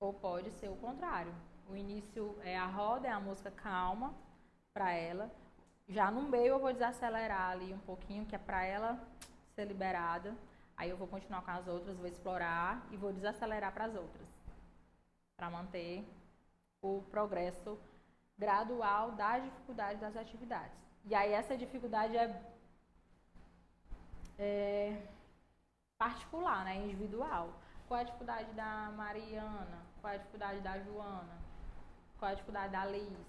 Ou pode ser o contrário. O início é a roda, é a música calma para ela. Já no meio eu vou desacelerar ali um pouquinho, que é para ela ser liberada. Aí eu vou continuar com as outras, vou explorar e vou desacelerar para as outras. Para manter o progresso gradual da dificuldade das atividades. E aí essa dificuldade é particular, né? Individual. Qual é a dificuldade da Mariana? Qual é a dificuldade da Joana? Qual é a dificuldade da Liz?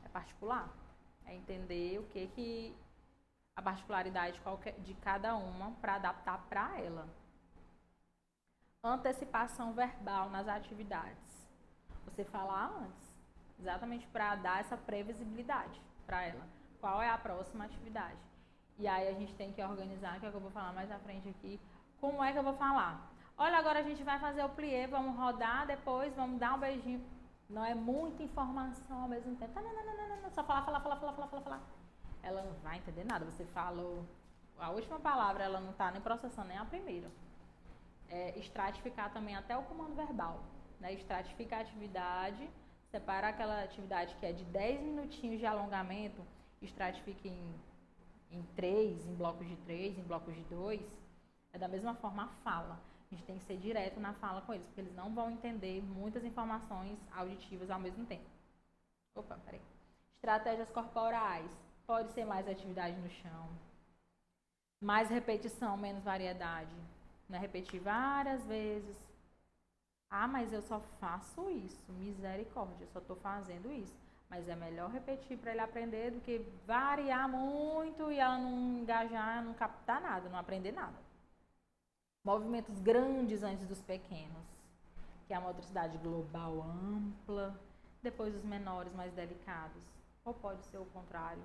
É particular. É entender o que a particularidade de cada uma para adaptar para ela. Antecipação verbal nas atividades. Você falar antes, exatamente para dar essa previsibilidade para ela. Qual é a próxima atividade? E aí a gente tem que organizar, que é o que eu vou falar mais à frente aqui. Como é que eu vou falar? Olha, agora a gente vai fazer o plié, vamos rodar, depois vamos dar um beijinho. Não é muita informação ao mesmo tempo. Não, só falar. Ela não vai entender nada. Você falou a última palavra, ela não está nem processando nem a primeira. Estratificar também até o comando verbal. Né? Estratifica a atividade, separa aquela atividade que é de 10 minutinhos de alongamento, estratifica em 3, em blocos de 3, em blocos de 2. É da mesma forma a fala. A gente tem que ser direto na fala com eles, porque eles não vão entender muitas informações auditivas ao mesmo tempo. Opa, peraí. Estratégias corporais. Pode ser mais atividade no chão. Mais repetição, menos variedade. Não é repetir várias vezes. Ah, mas eu só faço isso. Misericórdia, eu só estou fazendo isso. Mas é melhor repetir para ele aprender do que variar muito e ela não engajar, não captar nada, não aprender nada. Movimentos grandes antes dos pequenos, que é uma motricidade global ampla, depois os menores mais delicados. Ou pode ser o contrário.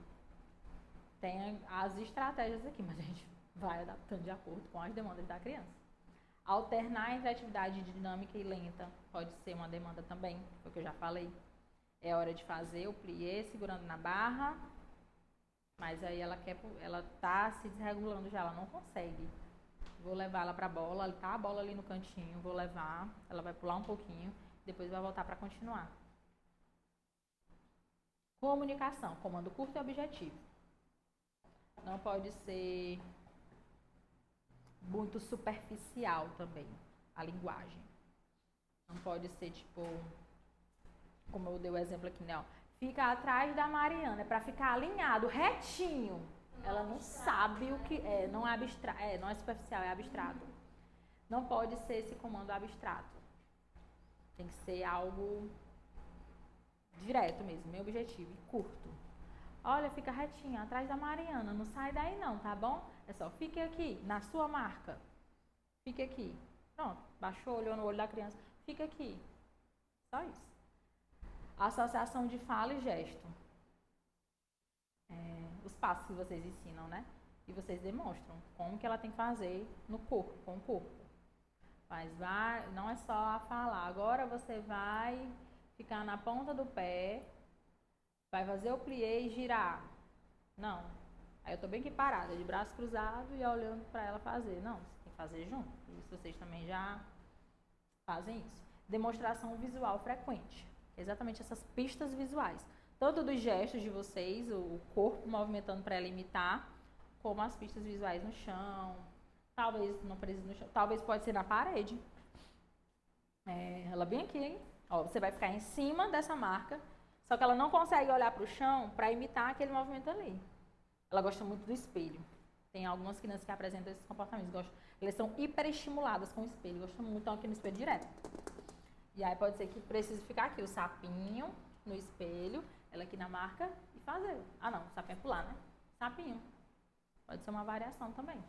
Tem as estratégias aqui, mas a gente vai adaptando de acordo com as demandas da criança. Alternar entre atividade dinâmica e lenta pode ser uma demanda também, foi o que eu já falei. É hora de fazer o plié segurando na barra, mas aí ela tá se desregulando já, ela não consegue. Vou levar ela para a bola, tá a bola ali no cantinho, vou levar, ela vai pular um pouquinho, depois vai voltar para continuar. Comunicação, comando curto e objetivo. Não pode ser muito superficial também, a linguagem. Não pode ser tipo, como eu dei o exemplo aqui, né? Ó, fica atrás da Mariana, é para ficar alinhado, retinho. Ela não sabe o que é, não é abstrato, não é superficial, é abstrato. Não pode ser esse comando abstrato. Tem que ser algo direto mesmo, meu objetivo, e curto. Olha, fica retinho, atrás da Mariana, não sai daí não, tá bom? É só, fique aqui, na sua marca. Fique aqui. Pronto, baixou, olhou no olho da criança, fica aqui. Só isso. Associação de fala e gesto. Os passos que vocês ensinam, né? E vocês demonstram como que ela tem que fazer no corpo, com o corpo. Mas não é só falar. Agora você vai ficar na ponta do pé, vai fazer o plié e girar. Não. Aí eu tô bem aqui parada, de braço cruzado e olhando para ela fazer. Não, você tem que fazer junto. Isso vocês também já fazem isso. Demonstração visual frequente. Exatamente essas pistas visuais. Tanto dos gestos de vocês, o corpo movimentando para ela imitar, como as pistas visuais no chão. Talvez não precise no chão, talvez pode ser na parede. Ela bem aqui, hein? Ó, você vai ficar em cima dessa marca, só que ela não consegue olhar para o chão para imitar aquele movimento ali. Ela gosta muito do espelho. Tem algumas crianças que apresentam esses comportamentos. Elas são hiperestimuladas com o espelho, gostam muito, estão aqui no espelho direto. E aí pode ser que precise ficar aqui, o sapinho no espelho, ela aqui na marca e fazer. Ah não, o sapinho é pular, né? Sapinho. Pode ser uma variação também.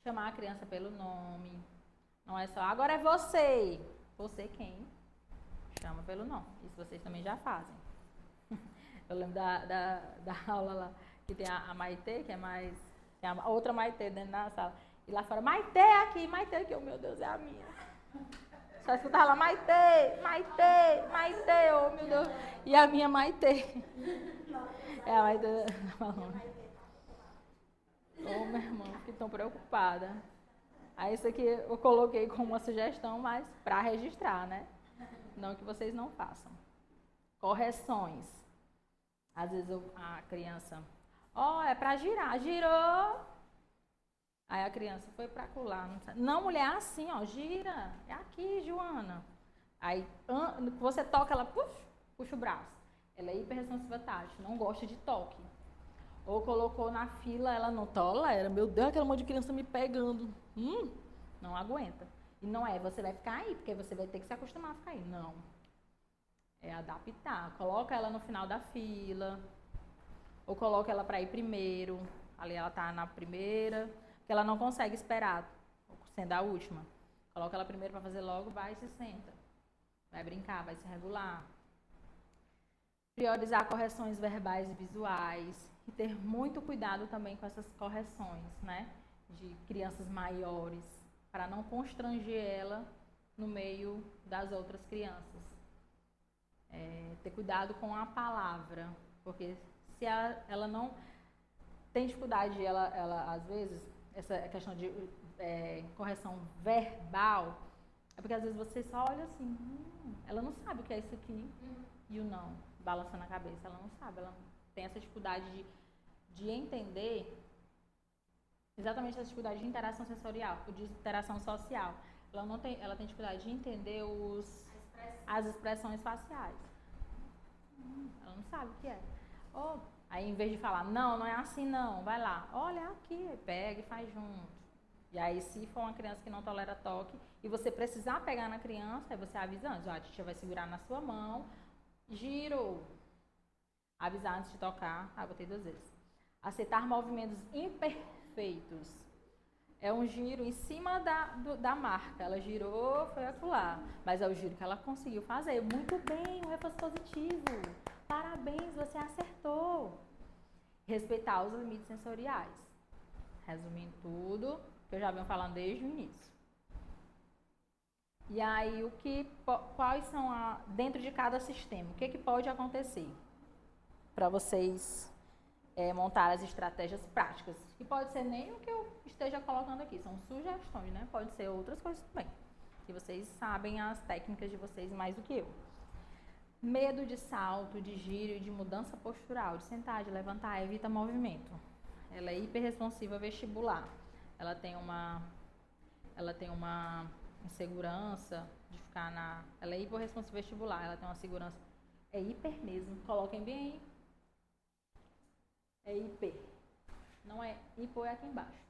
Chamar a criança pelo nome. Não é só, agora é você. Você quem? Chama pelo nome. Isso vocês também já fazem. Eu lembro da aula lá, que tem a Maitê, que é mais... Tem a outra Maitê dentro da sala. E lá fora, Maitê aqui, oh meu Deus, é a minha. Só escutava lá, Maitê, oh meu Deus. E a minha Maitê. É a Maitê. Oh, meu irmão, fiquei tão preocupada. Aí isso aqui eu coloquei como uma sugestão, mas para registrar, né? Não que vocês não façam. Correções. Às vezes a criança, é para girar, girou. Aí a criança foi para colar. Não, mulher, é assim, gira. É aqui, Joana. Aí você toca, ela puxa o braço. Ela é hiperresponsiva tátil, não gosta de toque. Ou colocou na fila, ela não tolera. Meu Deus, aquela monte de criança me pegando. Não aguenta. E não é, você vai ficar aí, porque você vai ter que se acostumar a ficar aí. Não. É adaptar. Coloca ela no final da fila. Ou coloca ela para ir primeiro. Ali ela tá na primeira. Porque ela não consegue esperar, sendo a última. Coloca ela primeiro para fazer logo, vai e se senta. Vai brincar, vai se regular. Priorizar correções verbais e visuais. E ter muito cuidado também com essas correções, né? De crianças maiores. Para não constranger ela no meio das outras crianças. Ter cuidado com a palavra. Porque se ela não tem dificuldade, ela às vezes, essa questão de correção verbal, é porque às vezes você só olha assim, ela não sabe o que é isso aqui, e o não, balançando a cabeça, ela não sabe, ela tem essa dificuldade de entender exatamente essa dificuldade de interação sensorial, de interação social. Ela tem dificuldade de entender as expressões faciais. Ela não sabe o que é. Aí em vez de falar, não é assim não, vai lá, olha aqui, pega e faz junto. E aí se for uma criança que não tolera toque e você precisar pegar na criança, aí você avisa antes, a tia vai segurar na sua mão, giro. Avisar antes de tocar, botei 2 vezes. Aceitar movimentos imperfeitos. É um giro em cima da marca. Ela girou, foi acolá. Mas é o giro que ela conseguiu fazer. Muito bem, um reforço positivo. Parabéns, você acertou. Respeitar os limites sensoriais. Resumindo tudo, que eu já venho falando desde o início. E aí, quais são, dentro de cada sistema, o que pode acontecer? Para vocês montar as estratégias práticas. E pode ser nem o que eu esteja colocando aqui, são sugestões, né? Pode ser outras coisas também. Que vocês sabem as técnicas de vocês mais do que eu. Medo de salto, de giro e de mudança postural, de sentar, de levantar, evita movimento. Ela é hiperresponsiva vestibular. Ela tem uma insegurança de ficar na... Ela é hiperresponsiva vestibular, ela tem uma segurança... É hiper mesmo, coloquem bem aí. É hiper. Não é hipo, é aqui embaixo.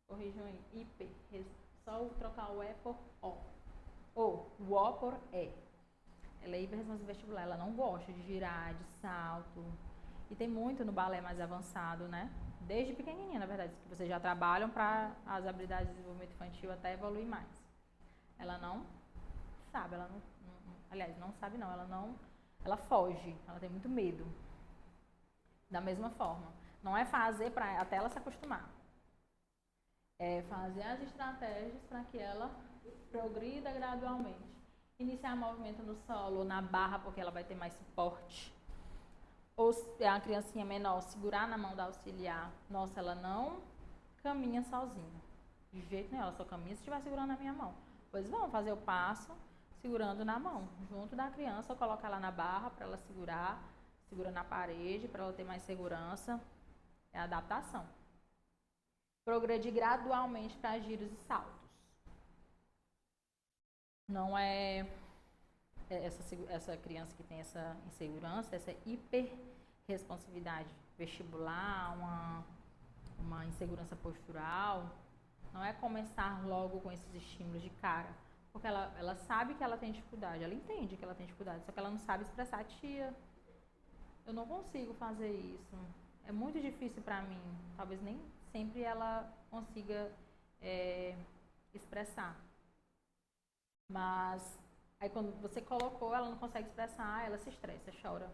Corrijam aí. Hiper. Só trocar o E por O. Ou o O por E. Ela é hiperresponsiva vestibular. Ela não gosta de girar, de salto. E tem muito no balé mais avançado, né? Desde pequenininha, na verdade, que vocês já trabalham para as habilidades de desenvolvimento infantil até evoluir mais. Ela não sabe, aliás, não sabe não, ela foge, ela tem muito medo. Da mesma forma, não é fazer até ela se acostumar. É fazer as estratégias para que ela progrida gradualmente. Iniciar movimento no solo ou na barra, porque ela vai ter mais suporte. Ou se é uma criancinha menor, segurar na mão da auxiliar. Nossa, ela não caminha sozinha. De jeito nenhum, ela só caminha se estiver segurando na minha mão. Pois vamos fazer o passo segurando na mão, junto da criança, ou colocar ela na barra para ela segurar, segura na parede para ela ter mais segurança. É a adaptação. Progredir gradualmente para giros e saltos. Não é essa criança que tem essa insegurança, essa hiperresponsividade vestibular, uma insegurança postural. Não é começar logo com esses estímulos de cara. Porque ela sabe que ela tem dificuldade, ela entende que ela tem dificuldade, só que ela não sabe expressar, tia, eu não consigo fazer isso, é muito difícil pra mim. Talvez nem sempre ela consiga expressar. Mas aí quando você colocou, ela não consegue expressar, ela se estressa, chora,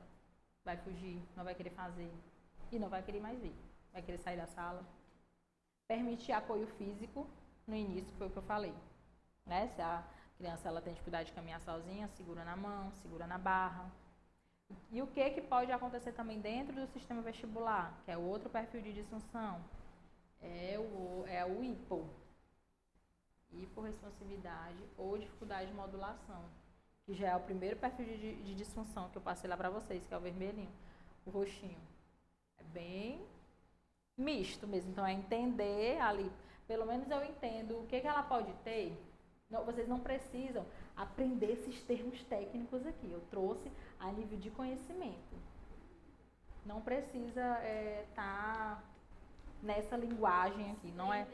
vai fugir, não vai querer fazer e não vai querer mais vir, vai querer sair da sala. Permitir apoio físico no início, foi o que eu falei. Né? Se a criança ela tem dificuldade de caminhar sozinha, segura na mão, segura na barra. E o que pode acontecer também dentro do sistema vestibular, que é o outro perfil de disfunção, é o hipo. hiporresponsividade ou dificuldade de modulação, que já é o primeiro perfil de disfunção que eu passei lá para vocês, que é o vermelhinho, o roxinho. É bem misto mesmo, então é entender ali, pelo menos eu entendo o que ela pode ter. Não, vocês não precisam aprender esses termos técnicos aqui, eu trouxe a nível de conhecimento. Não precisa tá nessa linguagem aqui, não é,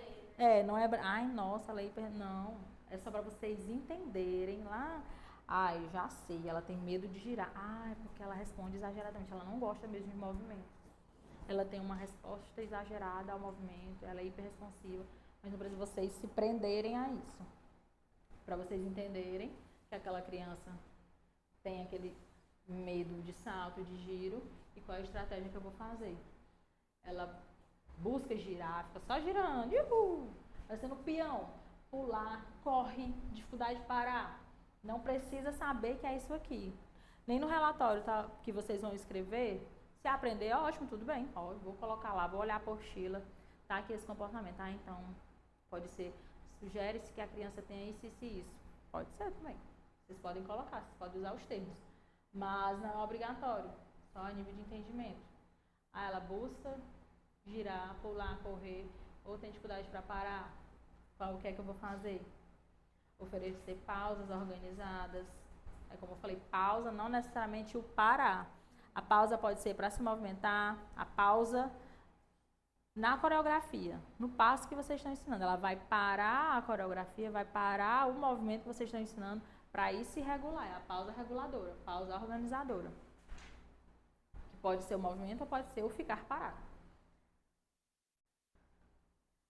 não é, ai, nossa, lei, não, é só para vocês entenderem lá. Ai, já sei, ela tem medo de girar. Ah, é porque ela responde exageradamente, ela não gosta mesmo de movimento. Ela tem uma resposta exagerada ao movimento, ela é hiperresponsiva, mas não precisa vocês se prenderem a isso. Para vocês entenderem que aquela criança tem aquele medo de salto, de giro, e qual é a estratégia que eu vou fazer. Ela busca girar, fica só girando, parecendo peão, pular, corre, dificuldade de parar. Não precisa saber que é isso aqui. Nem no relatório que vocês vão escrever, se aprender, ótimo, tudo bem. Ó, eu vou colocar lá, vou olhar a apostila, tá aqui esse comportamento. Ah, então, pode ser, sugere-se que a criança tenha isso, isso e isso. Pode ser também. Vocês podem colocar, vocês podem usar os termos. Mas não é obrigatório, só a nível de entendimento. Ah, ela busca girar, pular, correr, ou tem dificuldade para parar. O que é que eu vou fazer? Oferecer pausas organizadas. É como eu falei, pausa não necessariamente o parar. A pausa pode ser para se movimentar, a pausa na coreografia, no passo que vocês estão ensinando. Ela vai parar a coreografia, vai parar o movimento que vocês estão ensinando para ir se regular. É a pausa reguladora, pausa organizadora. Que pode ser o movimento ou pode ser o ficar parado.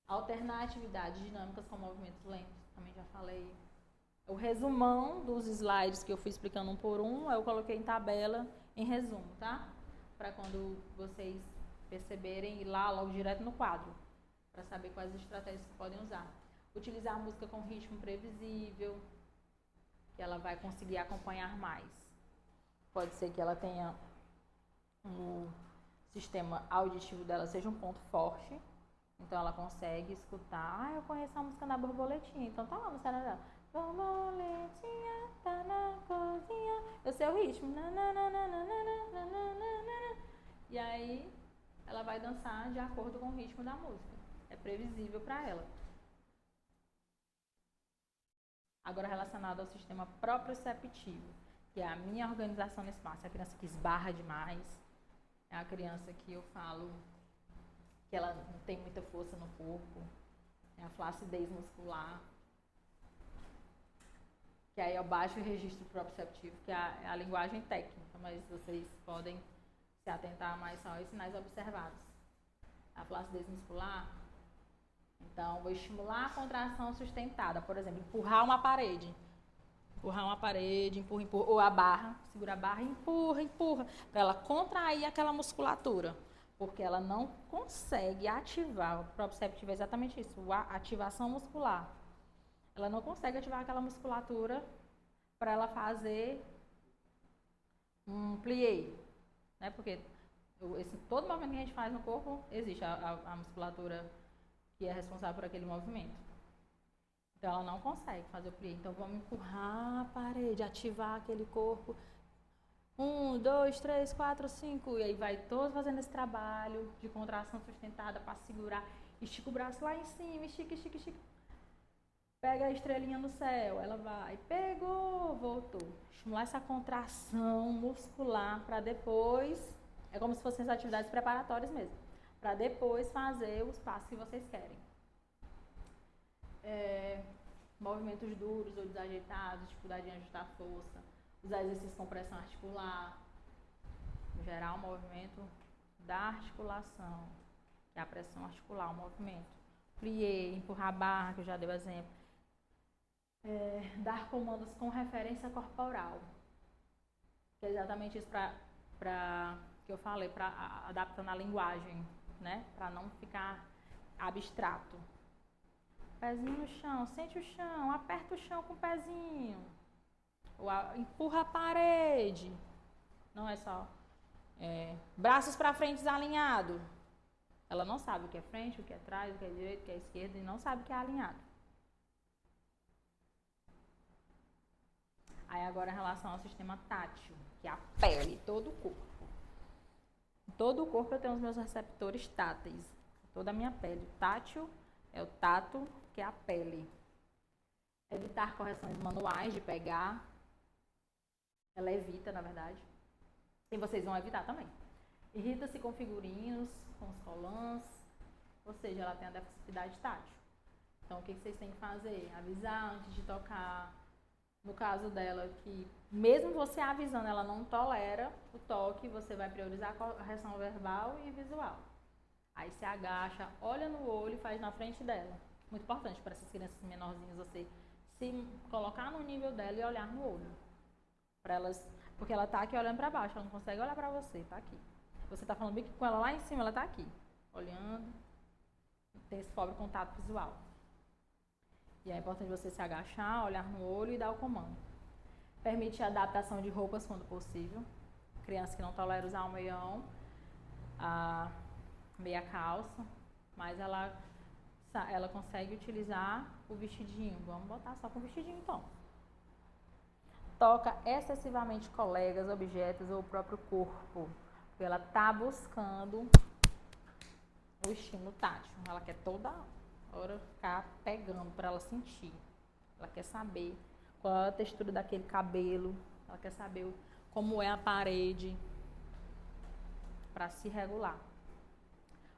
Alternar atividades dinâmicas com movimentos lentos, também já falei. O resumão dos slides que eu fui explicando um por um, eu coloquei em tabela, em resumo, tá? Para quando vocês perceberem, ir lá logo direto no quadro, para saber quais estratégias que podem usar. Utilizar a música com ritmo previsível, que ela vai conseguir acompanhar mais. Pode ser que ela tenha um sistema auditivo dela seja um ponto forte, então ela consegue escutar. Ah, eu conheço a música da borboletinha, então tá lá no cérebro dela. Borboletinha, tá na cozinha. Eu sei o ritmo. E aí ela vai dançar de acordo com o ritmo da música. É previsível para ela. Agora relacionado ao sistema proprioceptivo, que é a minha organização no espaço. A criança que esbarra demais, é a criança que eu falo que ela não tem muita força no corpo, é a flacidez muscular, que aí eu baixo o registro proprioceptivo, que é a linguagem técnica, mas vocês podem se atentar mais só aos sinais observados. A flacidez muscular, então vou estimular a contração sustentada, por exemplo, empurrar uma parede, empurra, ou a barra, segura a barra e empurra, para ela contrair aquela musculatura, porque ela não consegue ativar, o proprioceptivo é exatamente isso, a ativação muscular. Ela não consegue ativar aquela musculatura para ela fazer um plié, né? Porque todo movimento que a gente faz no corpo, existe a musculatura que é responsável por aquele movimento. Então, ela não consegue fazer o plié. Então, vamos empurrar a parede, ativar aquele corpo. 1, 2, 3, 4, 5. E aí vai todos fazendo esse trabalho de contração sustentada para segurar. Estica o braço lá em cima, estica. Pega a estrelinha no céu, ela vai, pegou, voltou. Estimular essa contração muscular para depois, é como se fossem as atividades preparatórias mesmo, para depois fazer os passos que vocês querem. Movimentos duros ou desajeitados, dificuldade em ajustar a força, usar exercícios com pressão articular, em geral o movimento da articulação, que é a pressão articular, o movimento. Plié, empurrar a barra, que eu já dei o exemplo. Dar comandos com referência corporal, que é exatamente isso que eu falei, para adaptando a linguagem, né? Para não ficar abstrato. Pezinho no chão, sente o chão, aperta o chão com o pezinho, empurra a parede. Não é só braços para frente desalinhado. Ela não sabe o que é frente, o que é trás, o que é direito, o que é esquerda e não sabe o que é alinhado. Aí agora em relação ao sistema tátil, que é a pele, todo o corpo. Todo o corpo eu tenho os meus receptores táteis, toda a minha pele. O tátil é o tato, que é a pele. Evitar correções manuais de pegar. Ela evita, na verdade. E vocês vão evitar também. Irrita-se com figurinos, com os colãs. Ou seja, ela tem a deficiência tátil. Então, o que vocês têm que fazer? Avisar antes de tocar. No caso dela, que mesmo você avisando, ela não tolera o toque, você vai priorizar a correção verbal e visual. Aí se agacha, olha no olho e faz na frente dela. Muito importante para essas crianças menorzinhas, você se colocar no nível dela e olhar no olho. Para elas, porque ela tá aqui olhando para baixo, ela não consegue olhar para você, tá aqui. Você tá falando bem que com ela lá em cima, ela tá aqui, olhando, tem esse pobre contato visual. E é importante você se agachar, olhar no olho e dar o comando. Permite a adaptação de roupas quando possível. Criança que não tolera usar o meião, a meia calça, mas ela consegue utilizar o vestidinho. Vamos botar só com o vestidinho então. Toca excessivamente colegas, objetos ou o próprio corpo. Porque ela está buscando o estímulo tátil. Ela quer toda hora ficar pegando para ela sentir. Ela quer saber qual é a textura daquele cabelo. Ela quer saber como é a parede para se regular.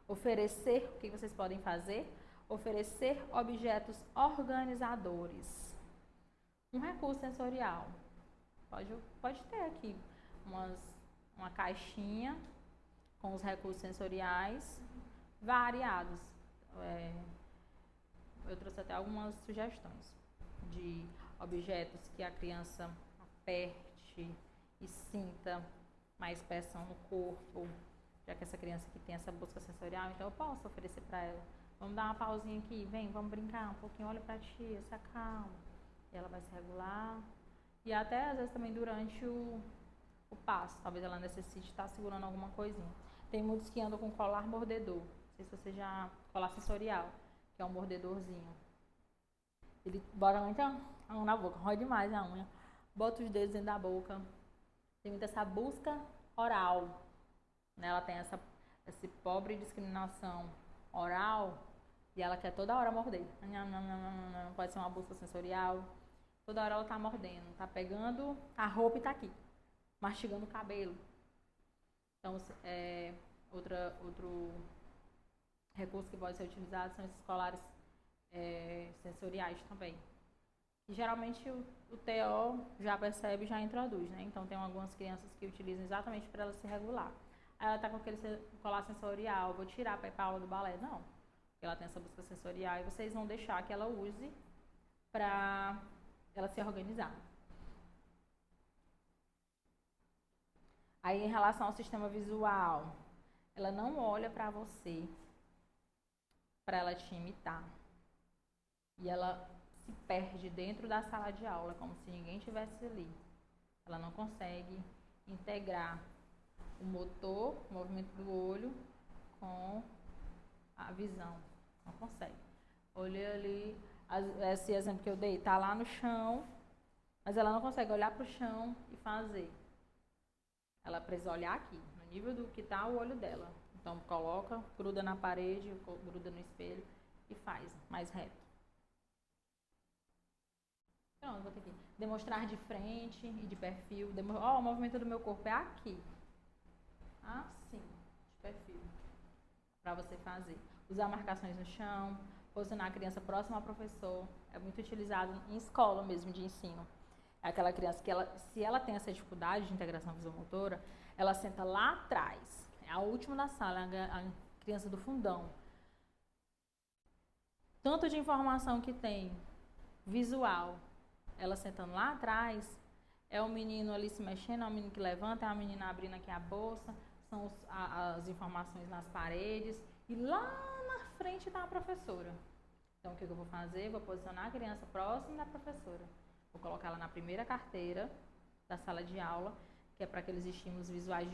Oferecer, o que vocês podem fazer? Oferecer objetos organizadores. Um recurso sensorial. Pode ter aqui uma caixinha com os recursos sensoriais variados. Eu trouxe até algumas sugestões de objetos que a criança aperte e sinta mais pressão no corpo, já que essa criança que tem essa busca sensorial, então eu posso oferecer para ela. Vamos dar uma pausinha aqui, vem, vamos brincar um pouquinho, olha pra tia, se acalma. E ela vai se regular. E até às vezes também durante o passo, talvez ela necessite estar segurando alguma coisinha. Tem muitos que andam com colar mordedor. Não sei se você já... Colar sensorial, que é um mordedorzinho. Ele bota muito a mão na boca, rói demais a unha. Bota os dedos dentro da boca. Tem muita essa busca oral. Né? Ela tem essa pobre discriminação oral e ela quer toda hora morder. Não pode ser uma busca sensorial. Toda hora ela tá mordendo, tá pegando a roupa e tá aqui, mastigando o cabelo. Então, outro recurso que pode ser utilizado são esses colares sensoriais também. E geralmente o TO já percebe e já introduz, né? Então tem algumas crianças que utilizam exatamente para ela se regular. Aí ela tá com aquele colar sensorial, vou tirar para aula do balé. Não, porque ela tem essa busca sensorial e vocês vão deixar que ela use para ela se organizar. Aí em relação ao sistema visual, ela não olha para você para ela te imitar. E ela se perde dentro da sala de aula, como se ninguém estivesse ali. Ela não consegue integrar o motor, o movimento do olho com a visão. Não consegue. Olha ali, esse exemplo que eu dei, tá lá no chão, mas ela não consegue olhar para o chão e fazer. Ela precisa olhar aqui, no nível do que tá o olho dela. Então coloca, gruda na parede, gruda no espelho e faz mais reto. Pronto, vou ter que demonstrar de frente e de perfil. O movimento do meu corpo é aqui. Assim, de perfil. Para você fazer. Usar marcações no chão, posicionar a criança próxima ao professor. É muito utilizado em escola mesmo, de ensino. É aquela criança que, se ela tem essa dificuldade de integração visomotora, ela senta lá atrás. É a última da sala, a criança do fundão. Tanto de informação que tem visual, ela sentando lá atrás, é o menino ali se mexendo, é o menino que levanta, é a menina abrindo aqui a bolsa, são as informações nas paredes, e lá na frente está a professora. Então, o que eu vou fazer? Vou posicionar a criança próxima da professora. Vou colocar ela na primeira carteira da sala de aula, que é para aqueles estímulos visuais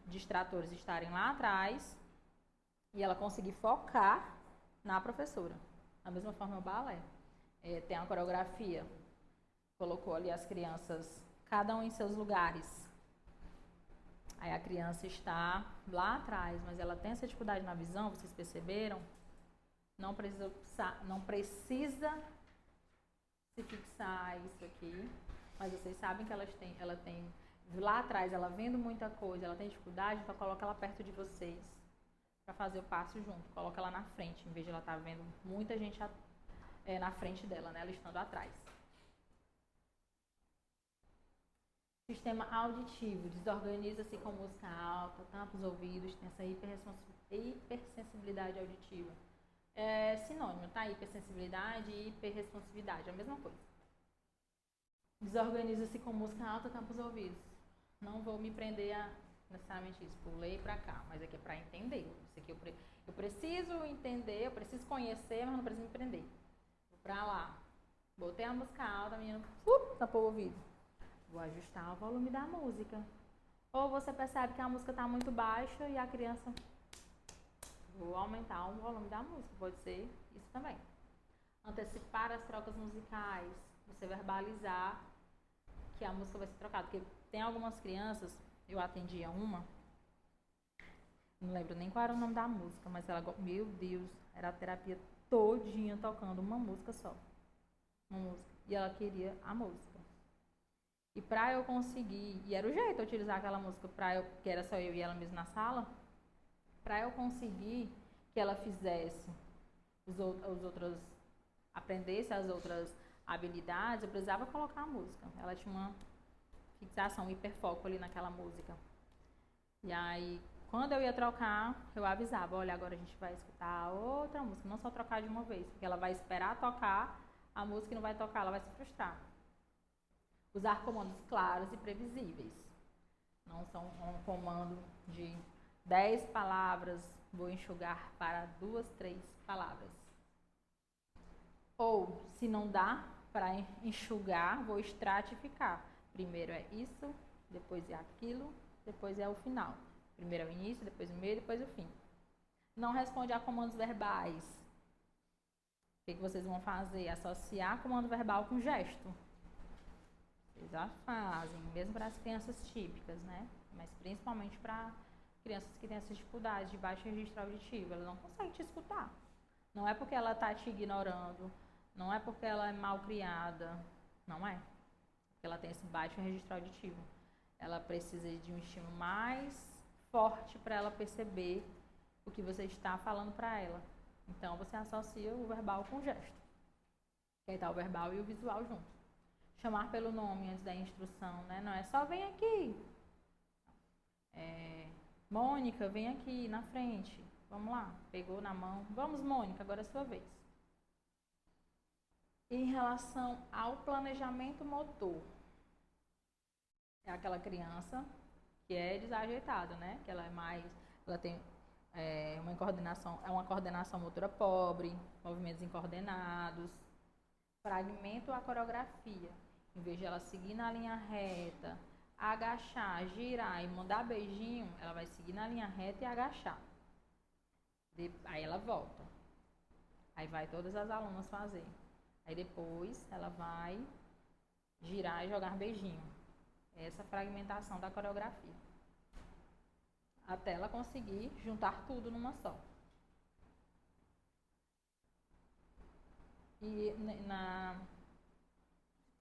distratores estarem lá atrás, e ela conseguir focar na professora. Da mesma forma, o balé. Tem uma coreografia colocou ali as crianças, cada um em seus lugares. Aí a criança está lá atrás, mas ela tem essa dificuldade na visão, vocês perceberam? Não precisa se fixar isso aqui, mas vocês sabem que ela tem lá atrás, ela vendo muita coisa, ela tem dificuldade, então coloca ela perto de vocês para fazer o passo junto. Coloca ela na frente, em vez de ela estar vendo muita gente na frente dela, né? Ela estando atrás. Sistema auditivo, desorganiza-se com música alta, tampa os ouvidos, tem essa hipersensibilidade auditiva. É sinônimo, tá? Hipersensibilidade e hiperresponsividade, é a mesma coisa. Desorganiza-se com música alta, tampa os ouvidos. Não vou me prender a necessariamente isso, pulei pra cá, mas aqui é pra entender. Isso aqui eu preciso entender, eu preciso conhecer, mas não preciso me prender. Vou pra lá, botei a música alta, a menina tampou o ouvido. Vou ajustar o volume da música. Ou você percebe que a música está muito baixa e a criança... Vou aumentar o volume da música, pode ser isso também. Antecipar as trocas musicais. Você verbalizar que a música vai ser trocada. Porque tem algumas crianças, eu atendia uma, não lembro nem qual era o nome da música, mas ela, meu Deus, era a terapia todinha tocando uma música só. Uma música. E ela queria a música. E pra eu conseguir, e era o jeito de utilizar aquela música, que era só eu e ela mesmo na sala, pra eu conseguir que ela fizesse aprendesse as outras habilidades, eu precisava colocar a música. Ela tinha uma fixação, um hiperfoco ali naquela música. E aí, quando eu ia trocar, eu avisava, olha, agora a gente vai escutar outra música, não só trocar de uma vez, porque ela vai esperar tocar a música e não vai tocar, ela vai se frustrar. Usar comandos claros e previsíveis. Não são um comando de 10 palavras, vou enxugar para 2, 3 palavras. Ou, se não dá para enxugar, vou estratificar. Primeiro é isso, depois é aquilo, depois é o final. Primeiro é o início, depois o meio, depois o fim. Não responde a comandos verbais. O que vocês vão fazer? Associar comando verbal com gesto. Vocês já fazem, mesmo para as crianças típicas, né? Mas principalmente para crianças que têm essas dificuldades de baixo registro auditivo. Ela não consegue te escutar. Não é porque ela está te ignorando, não é porque ela é mal criada, não é. Porque ela tem esse baixo registro auditivo. Ela precisa de um estímulo mais forte para ela perceber o que você está falando para ela. Então você associa o verbal com o gesto. Que aí está o verbal e o visual juntos. Chamar pelo nome antes da instrução, né? Não é só vem aqui. Mônica, vem aqui na frente. Vamos lá. Pegou na mão. Vamos, Mônica, agora é a sua vez. Em relação ao planejamento motor. É aquela criança que é desajeitada, né? Que ela tem uma coordenação motora pobre, movimentos incoordenados. Fragmento a coreografia. Em vez de ela seguir na linha reta, agachar, girar e mandar beijinho, ela vai seguir na linha reta e agachar. Aí ela volta. Aí vai todas as alunas fazer. Aí depois ela vai girar e jogar beijinho. Essa fragmentação da coreografia. Até ela conseguir juntar tudo numa só. E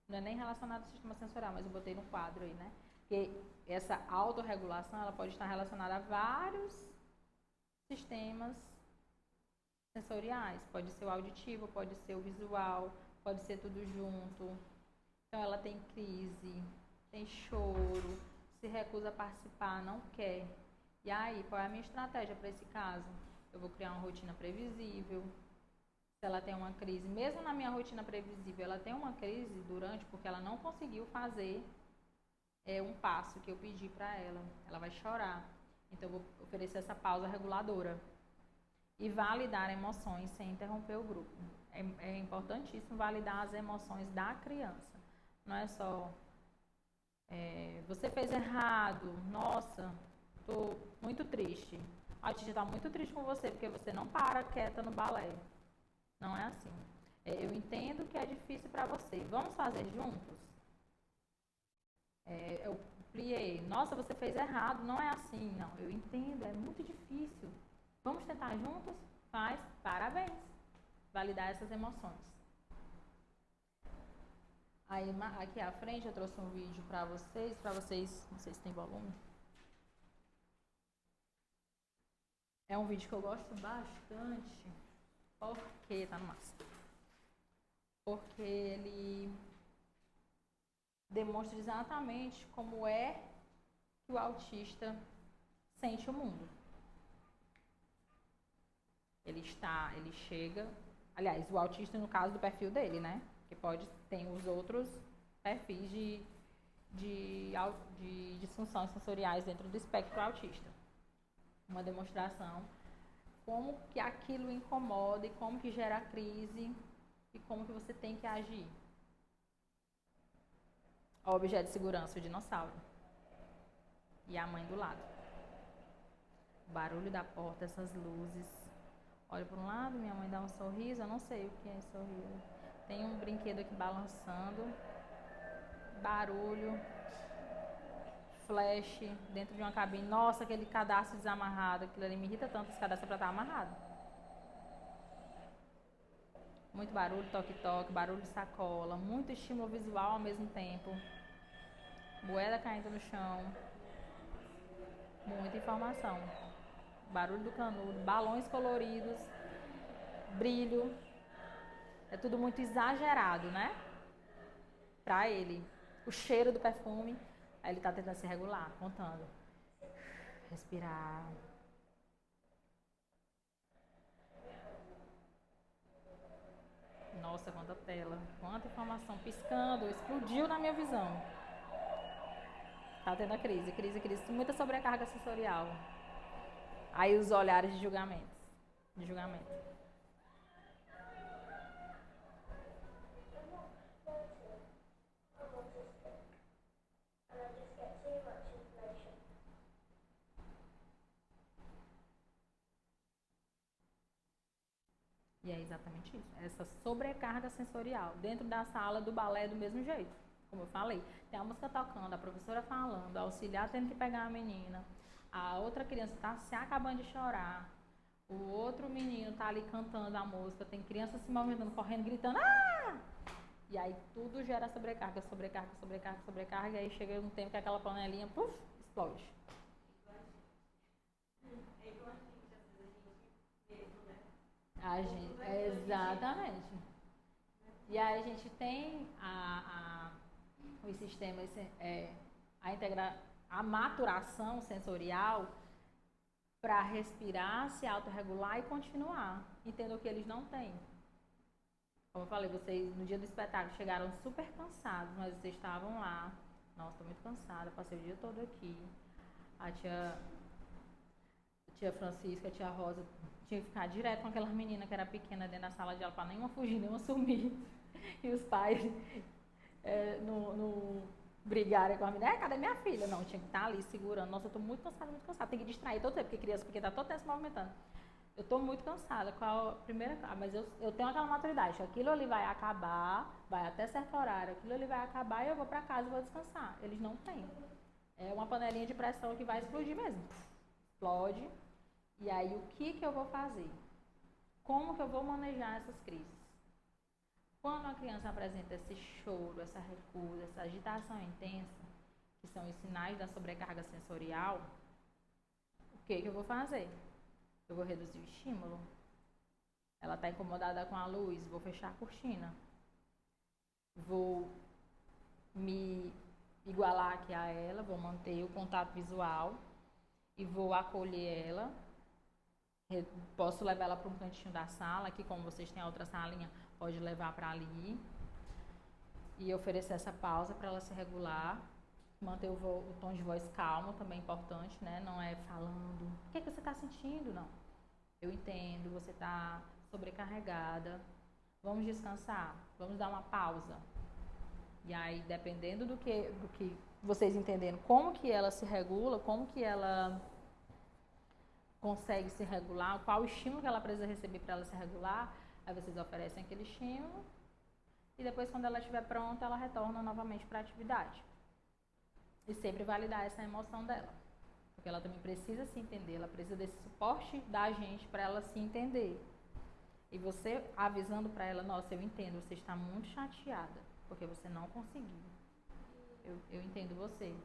não é nem relacionado ao sistema sensorial, mas eu botei no quadro aí, né? Que essa autorregulação, ela pode estar relacionada a vários sistemas sensoriais. Pode ser o auditivo, pode ser o visual, pode ser tudo junto. Então ela tem crise, tem choro, se recusa a participar, não quer. E aí, qual é a minha estratégia para esse caso? Eu vou criar uma rotina previsível. Se ela tem uma crise, mesmo na minha rotina previsível, ela tem uma crise porque ela não conseguiu fazer um passo que eu pedi para ela. Ela vai chorar. Então, eu vou oferecer essa pausa reguladora. E validar emoções sem interromper o grupo. É importantíssimo validar as emoções da criança. Não é só, você fez errado, nossa, estou muito triste. A tia está muito triste com você, porque você não para quieta no balé. Não é assim. Eu entendo que é difícil para você. Vamos fazer juntos? Eu pliei. Nossa, você fez errado. Não é assim. Não, eu entendo. É muito difícil. Vamos tentar juntos? Faz. Parabéns. Validar essas emoções. Aí, aqui à frente, eu trouxe um vídeo para vocês. Não sei se tem volume. É um vídeo que eu gosto bastante. Porque tá no máximo. Porque ele demonstra exatamente como é que o autista sente o mundo. Ele chega, aliás, o autista no caso do perfil dele, né? Que tem os outros perfis de disfunções sensoriais dentro do espectro autista. Uma demonstração como que aquilo incomoda e como que gera crise e como que você tem que agir. O objeto de segurança, o dinossauro. E a mãe do lado. O barulho da porta, essas luzes. Olho para um lado, minha mãe dá um sorriso, eu não sei o que é sorriso. Tem um brinquedo aqui balançando. Barulho. Flash dentro de uma cabine. Nossa, aquele cadastro desamarrado. Aquilo ali me irrita tanto, esse cadastro é para estar amarrado. Muito barulho, toque-toque, barulho de sacola. Muito estímulo visual ao mesmo tempo. Moeda caindo no chão. Muita informação. Barulho do canudo, balões coloridos, brilho. É tudo muito exagerado, né? Pra ele. O cheiro do perfume. Aí ele tá tentando se regular, contando. Respirar. Nossa, quanta tela. Quanta informação. Piscando. Explodiu na minha visão. Tá tendo a crise. Muita sobrecarga sensorial. Aí os olhares de julgamento. E é exatamente isso. Essa sobrecarga sensorial. Dentro da sala do balé do mesmo jeito. Como eu falei. Tem a música tocando, a professora falando, a auxiliar tendo que pegar a menina. A outra criança está se acabando de chorar. O outro menino está ali cantando a música. Tem criança se movimentando, correndo, gritando. Ah! E aí tudo gera sobrecarga. E aí chega um tempo que aquela panelinha, puf, explode. Exatamente. E aí a gente tem os sistemas, a maturação sensorial para respirar, se autorregular e continuar. Entendo que eles não têm. Como eu falei, vocês no dia do espetáculo chegaram super cansados, mas vocês estavam lá. Nossa, estou muito cansada, passei o dia todo aqui. A tia Francisca, a tia Rosa, tinha que ficar direto com aquelas meninas que era pequena dentro da sala de aula para nenhuma fugir, nenhuma sumir. E os pais no brigarem com a menina. Cadê minha filha? Não, tinha que estar ali segurando. Nossa, eu tô muito cansada. Tem que distrair todo tempo, porque criança pequena tá todo tempo se movimentando. Eu tô muito cansada. Mas eu tenho aquela maturidade. Aquilo ali vai acabar, vai até certo horário. Aquilo ali vai acabar e eu vou pra casa e vou descansar. Eles não têm. É uma panelinha de pressão que vai explodir mesmo. Explode. E aí, o que eu vou fazer? Como que eu vou manejar essas crises? Quando a criança apresenta esse choro, essa recusa, essa agitação intensa, que são os sinais da sobrecarga sensorial, o que eu vou fazer? Eu vou reduzir o estímulo. Ela está incomodada com a luz, vou fechar a cortina. Vou me igualar aqui a ela, vou manter o contato visual e vou acolher ela. Posso levar ela para um cantinho da sala, aqui como vocês têm a outra salinha, pode levar para ali. E oferecer essa pausa para ela se regular. Manter o tom de voz calmo, também é importante, né? Não é falando, o que você está sentindo? Não. Eu entendo, você está sobrecarregada. Vamos descansar, vamos dar uma pausa. E aí, dependendo do que vocês entendendo como que ela se regula, como que ela consegue se regular, qual o estímulo que ela precisa receber para ela se regular, Aí vocês oferecem aquele estímulo e depois, quando ela estiver pronta, ela retorna novamente para a atividade. E sempre validar essa emoção dela. Porque ela também precisa se entender, ela precisa desse suporte da gente para ela se entender. E você avisando para ela, nossa, eu entendo, você está muito chateada, porque você não conseguiu. Eu entendo você.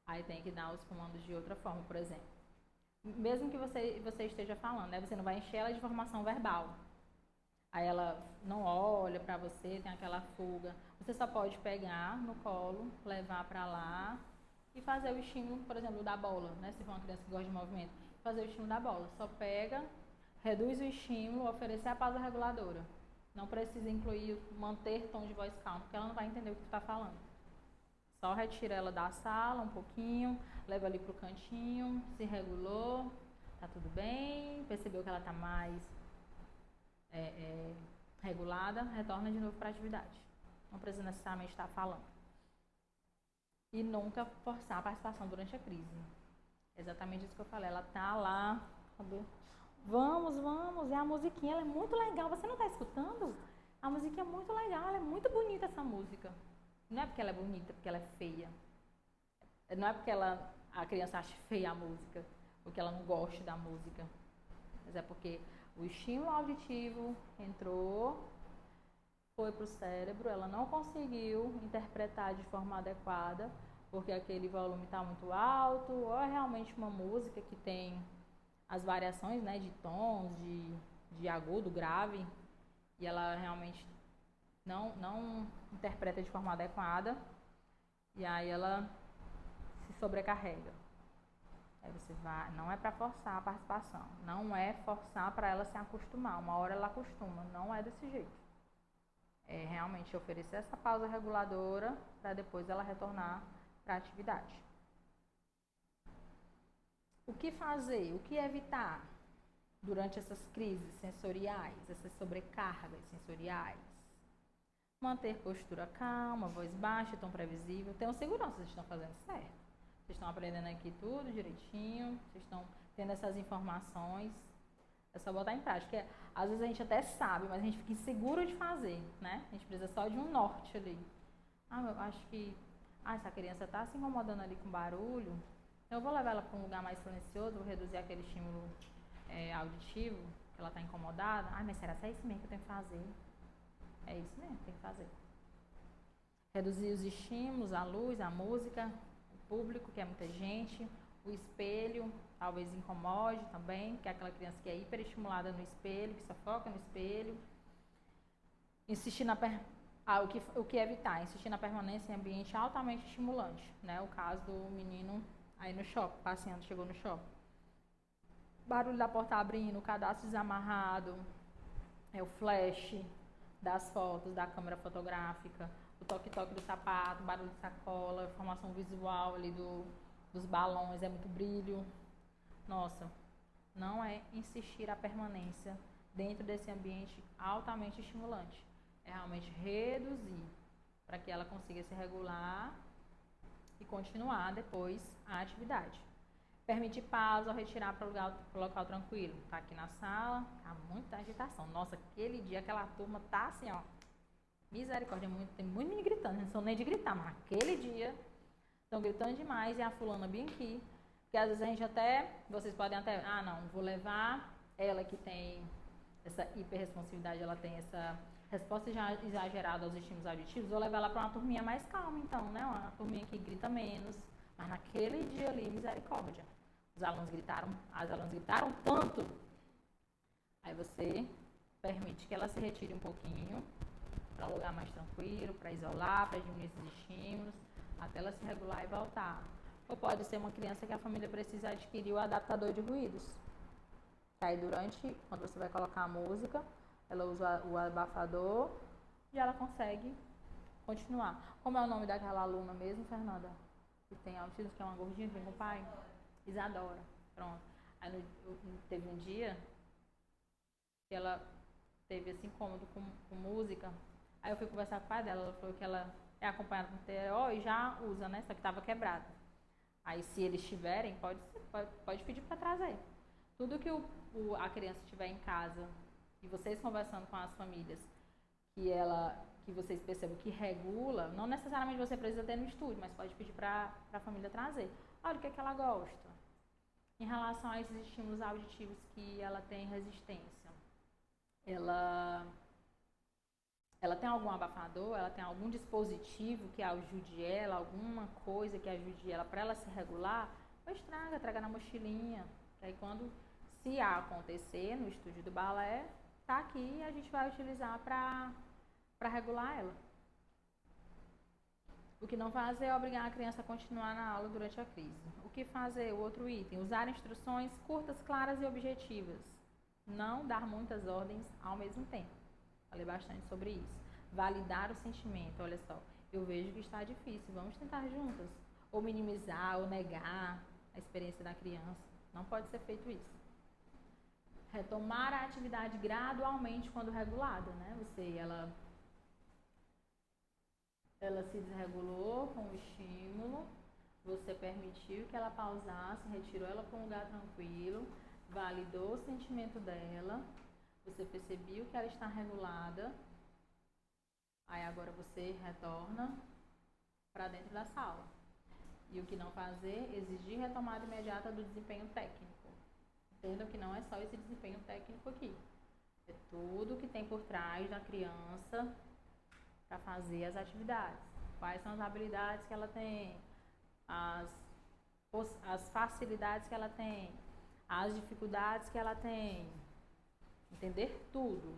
Aí tem que dar os comandos de outra forma, por exemplo. Mesmo que você esteja falando, né? Você não vai encher ela de informação verbal. Aí ela não olha pra você, tem aquela fuga. Você só pode pegar no colo, levar pra lá e fazer o estímulo, por exemplo, da bola, né? Se for uma criança que gosta de movimento, fazer o estímulo da bola. Só pega, reduz o estímulo, oferecer a pausa reguladora. Não precisa incluir, manter tom de voz calmo, porque ela não vai entender o que tu tá falando. Só retira ela da sala um pouquinho, leva ali pro cantinho, se regulou, tá tudo bem, percebeu que ela tá mais regulada, retorna de novo para a atividade. Não precisa necessariamente estar falando. E nunca forçar a participação durante a crise. É exatamente isso que eu falei. Ela tá lá, sabe? Vamos, e a musiquinha ela é muito legal. Você não tá escutando? A musiquinha é muito legal, ela é muito bonita essa música. Não é porque ela é bonita, porque ela é feia. Não é porque a criança acha feia a música, porque ela não gosta da música. Mas é porque o estímulo auditivo entrou, foi para o cérebro, ela não conseguiu interpretar de forma adequada, porque aquele volume está muito alto, ou é realmente uma música que tem as variações, né, de tons, de agudo, grave, e ela realmente não interpreta de forma adequada, e aí ela se sobrecarrega. Aí você vai, não é para forçar a participação, não é forçar para ela se acostumar, uma hora ela acostuma, não é desse jeito. É realmente oferecer essa pausa reguladora para depois ela retornar para a atividade. O que fazer, o que evitar durante essas crises sensoriais, essas sobrecargas sensoriais? Manter postura calma, voz baixa, tom previsível. Tenham segurança, vocês estão fazendo certo. Vocês estão aprendendo aqui tudo direitinho, vocês estão tendo essas informações. É só botar em prática. Às vezes a gente até sabe, mas a gente fica inseguro de fazer, né? A gente precisa só de um norte ali. Eu acho que essa criança está se incomodando ali com barulho, então eu vou levar ela para um lugar mais silencioso, vou reduzir aquele estímulo auditivo, que ela está incomodada. Mas será que é isso mesmo que eu tenho que fazer? É isso mesmo que tem que fazer. Reduzir os estímulos, a luz, a música, o público, que é muita gente, o espelho, talvez incomode também, que é aquela criança que é hiperestimulada no espelho, que só foca no espelho. Insistir o que evitar? Insistir na permanência em ambiente altamente estimulante, né? O caso do menino aí no shopping, passeando, chegou no shopping. Barulho da porta abrindo, o cadastro desamarrado, o flash das fotos, da câmera fotográfica, o toque-toque do sapato, barulho de sacola, informação visual ali dos balões, é muito brilho. Nossa, não é insistir a permanência dentro desse ambiente altamente estimulante. É realmente reduzir para que ela consiga se regular e continuar depois a atividade. Permitir pausa ou retirar para o local tranquilo. Tá aqui na sala, tá muita agitação. Nossa, aquele dia aquela turma tá assim, ó. Misericórdia, tem muito menino gritando, não sou nem de gritar, mas aquele dia estão gritando demais e a fulana bem aqui. Porque às vezes a gente vocês podem até, não, vou levar ela que tem essa hiperresponsividade, ela tem essa resposta já exagerada aos estímulos auditivos, vou levar ela para uma turminha mais calma, então, né? Uma turminha que grita menos. Mas naquele dia ali, misericórdia. As alunas gritaram tanto. Aí você permite que ela se retire um pouquinho para um lugar mais tranquilo, para isolar, para diminuir esses estímulos, até ela se regular e voltar. Ou pode ser uma criança que a família precisa adquirir o adaptador de ruídos. Que aí quando você vai colocar a música, ela usa o abafador e ela consegue continuar. Como é o nome daquela aluna mesmo, Fernanda? Que tem autismo, que é uma gordinha que vem com o pai? Isadora. Pronto. Aí teve um dia que ela teve esse incômodo com música. Aí eu fui conversar com o pai dela, ela falou que ela é acompanhada com TO e já usa, né? Só que estava quebrada. Aí, se eles tiverem, pode pedir para trazer. Tudo que a criança tiver em casa e vocês conversando com as famílias, que vocês percebam que regula, não necessariamente você precisa ter no estúdio, mas pode pedir para a família trazer. Olha o que ela gosta. Em relação a esses estímulos auditivos que ela tem resistência. Ela tem algum abafador, ela tem algum dispositivo que ajude ela, alguma coisa que ajude ela para ela se regular, pois traga na mochilinha. Que aí se acontecer no estúdio do balé, tá aqui e a gente vai utilizar para regular ela. O que não fazer é obrigar a criança a continuar na aula durante a crise. O que fazer? O outro item, usar instruções curtas, claras e objetivas. Não dar muitas ordens ao mesmo tempo. Falei bastante sobre isso. Validar o sentimento. Olha só, eu vejo que está difícil, vamos tentar juntas. Ou minimizar, ou negar a experiência da criança. Não pode ser feito isso. Retomar a atividade gradualmente quando regulada, né? Ela se desregulou com o estímulo, você permitiu que ela pausasse, retirou ela para um lugar tranquilo, validou o sentimento dela, você percebeu que ela está regulada, aí agora você retorna para dentro da sala. E o que não fazer, exigir retomada imediata do desempenho técnico. Entendam que não é só esse desempenho técnico aqui. É tudo que tem por trás da criança para fazer as atividades. Quais são as habilidades que ela tem, as facilidades que ela tem, as dificuldades que ela tem. Entender tudo.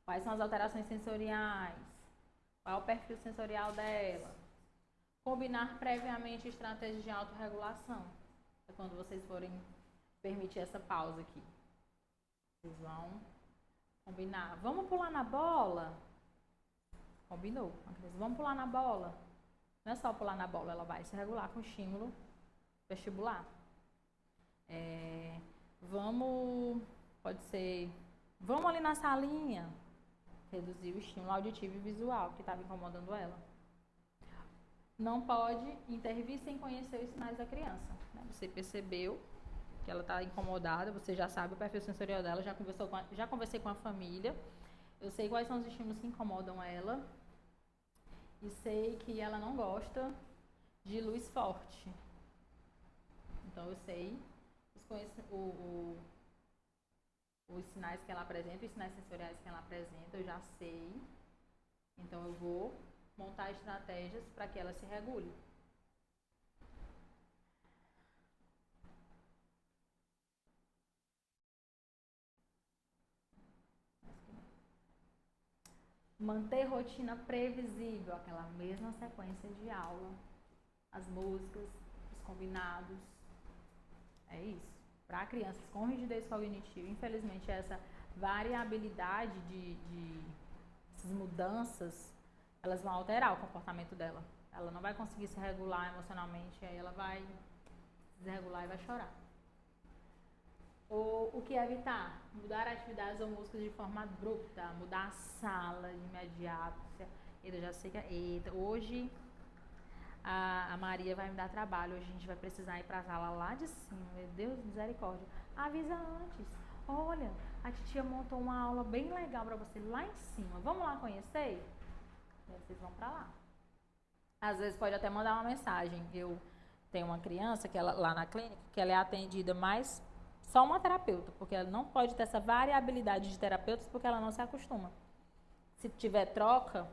Quais são as alterações sensoriais, qual é o perfil sensorial dela. Combinar previamente estratégias de autorregulação. É quando vocês forem permitir essa pausa aqui. Vocês vão combinar. Vamos pular na bola? Combinou. Vamos pular na bola? Não é só pular na bola, ela vai se regular com o estímulo vestibular. Pode ser, vamos ali na salinha. Reduzir o estímulo auditivo e visual que estava incomodando ela. Não pode intervir sem conhecer os sinais da criança. Né? Você percebeu que ela está incomodada, você já sabe o perfil sensorial dela, já conversei com a família, eu sei quais são os estímulos que incomodam ela e sei que ela não gosta de luz forte. Então eu sei os sinais que ela apresenta, os sinais sensoriais que ela apresenta, eu já sei. Então eu vou montar estratégias para que ela se regule. Manter rotina previsível, aquela mesma sequência de aula, as músicas, os combinados. É isso. Para crianças com rigidez cognitiva, infelizmente essa variabilidade essas mudanças, elas vão alterar o comportamento dela. Ela não vai conseguir se regular emocionalmente, aí ela vai se desregular e vai chorar. O que evitar? Mudar atividades ou músicas de forma abrupta, mudar a sala de imediato. Eu já sei que hoje a Maria vai me dar trabalho, hoje a gente vai precisar ir para a sala lá de cima, meu Deus, misericórdia. Avisa antes, olha, a titia montou uma aula bem legal para você lá em cima, vamos lá conhecer? E aí vocês vão para lá. Às vezes pode até mandar uma mensagem. Eu tenho uma criança que lá na clínica, que ela é atendida mais só uma terapeuta, porque ela não pode ter essa variabilidade de terapeutas porque ela não se acostuma. Se tiver troca,